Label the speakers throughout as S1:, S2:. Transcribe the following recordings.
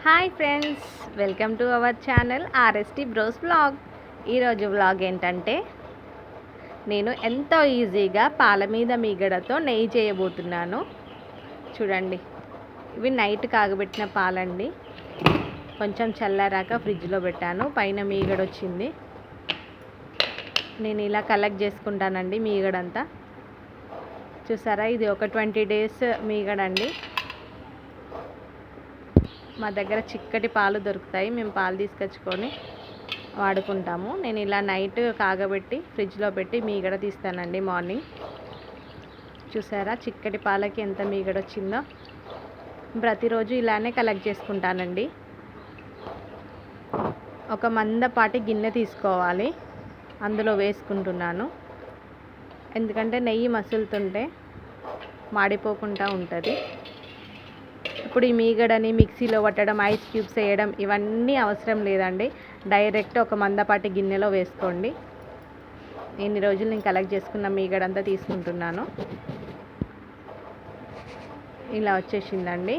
S1: Hi friends, welcome to our channel ఆర్ఎస్టీ bros vlog. ఈరోజు vlog ఏంటంటే నేను ఎంతో ఈజీగా పాల మీద మీగడతో నెయ్యి చేయబోతున్నాను. చూడండి, ఇవి నైట్ కాగబెట్టిన పాలండి. కొంచెం చల్లారాక ఫ్రిడ్జ్లో పెట్టాను. పైన మీగడ వచ్చింది. నేను ఇలా కలెక్ట్ చేసుకుంటానండి మీగడంతా. చూసారా, ఇది ఒక 20 days మీగడండి. మా దగ్గర చిక్కటి పాలు దొరుకుతాయి. మేము పాలు తీసుకొచ్చుకొని వాడుకుంటాము. నేను ఇలా నైట్ కాగబెట్టి ఫ్రిడ్జ్లో పెట్టి మీగడ తీస్తానండి మార్నింగ్. చూసారా, చిక్కటి పాలకి ఎంత మీగడ వచ్చిందో. ప్రతిరోజు ఇలానే కలెక్ట్ చేసుకుంటానండి. ఒక మందపాటి గిన్నె తీసుకోవాలి, అందులో వేసుకుంటున్నాను. ఎందుకంటే నెయ్యి మసులుతుంటే మాడిపోకుండా ఉంటుంది. ఇప్పుడు ఈ మీగడని మిక్సీలో పట్టడం, ఐస్ క్యూబ్స్ వేయడం ఇవన్నీ అవసరం లేదండి. డైరెక్ట్ ఒక మందపాటి గిన్నెలో వేసుకోండి. ఇన్ని రోజులు నేను కలెక్ట్ చేసుకున్న మీగడంతా తీసుకుంటున్నాను. ఇలా వచ్చేసిందండి.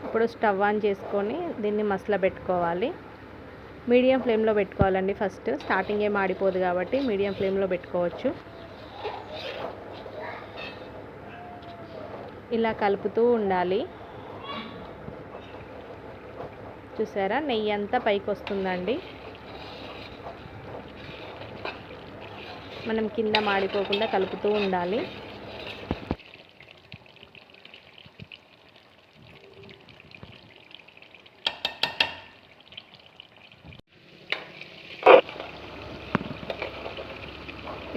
S1: ఇప్పుడు స్టవ్ ఆన్ చేసుకొని దీన్ని మసల పెట్టుకోవాలి. మీడియం ఫ్లేమ్లో పెట్టుకోవాలండి. ఫస్ట్ స్టార్టింగ్ ఏం ఆడిపోదు కాబట్టి మీడియం ఫ్లేమ్లో పెట్టుకోవచ్చు. ఇలా కలుపుతూ ఉండాలి. చూసారా, నెయ్యి అంతా పైకి వస్తుందండి. మనం కింద మాడిపోకుండా కలుపుతూ ఉండాలి.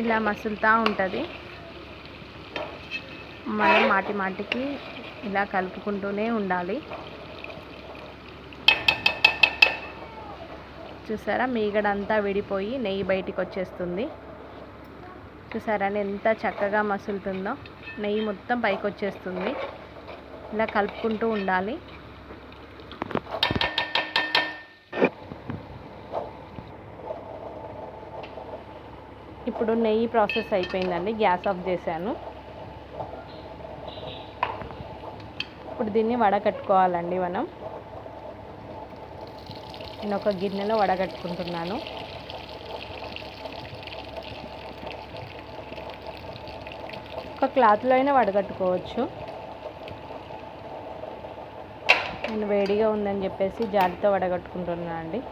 S1: ఇలా మసులుతూ ఉంటుంది. మనం మాటి మాటికి ఇలా కలుపుకుంటూనే ఉండాలి. చూసారా, మీగడంతా విడిపోయి నెయ్యి బయటికి వచ్చేస్తుంది. చూసారా ఎంత చక్కగా మసులుతుందో. నెయ్యి మొత్తం పైకి వచ్చేస్తుంది. ఇలా కలుపుకుంటూ ఉండాలి. ఇప్పుడు నెయ్యి ప్రాసెస్ అయిపోయిందండి. గ్యాస్ ఆఫ్ చేశాను. ఇప్పుడు దీన్ని వడకట్టుకోవాలండి మనం. నేను ఒక గిన్నెలో వడగట్టుకుంటున్నాను. ఒక క్లాత్లో అయినా వడగట్టుకోవచ్చు. నేను వేడిగా ఉందని చెప్పేసి జాలితో వడగట్టుకుంటున్నాను అండి.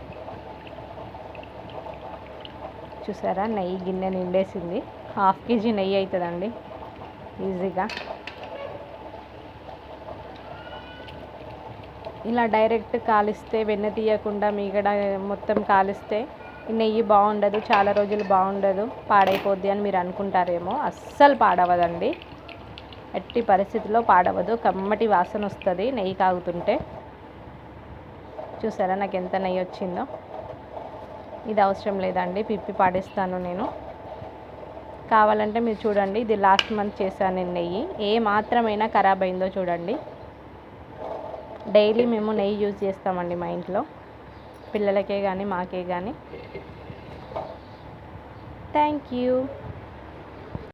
S1: చూసారా, నెయ్యి గిన్నె నిండేసింది. 1/2 kg నెయ్యి అవుతుందండి ఈజీగా. ఇలా డైరెక్ట్ కాలిస్తే, వెన్న తీయకుండా మీగడ మొత్తం కాలిస్తే నెయ్యి బాగుండదు, చాలా రోజులు బాగుండదు, పాడైపోద్ది అని మీరు అనుకుంటారేమో. అస్సలు పాడవదండి. ఎట్టి పరిస్థితిలో పాడవదు. కమ్మటి వాసన వస్తుంది నెయ్యి కాగుతుంటే. చూసారా నాకు ఎంత నెయ్యి వచ్చిందో. ఇది అవసరం లేదండి, పిప్పి పాడేస్తాను నేను. కావాలంటే మీరు చూడండి, ఇది లాస్ట్ మంత్ చేశాను నేను నెయ్యి. ఏ మాత్రమైనా ఖరాబ్ అయిందో చూడండి. డైలీ మేము నెయ్యి యూజ్ చేస్తామండి మా ఇంట్లో, పిల్లలకే కానీ మాకే కానీ. Thank you.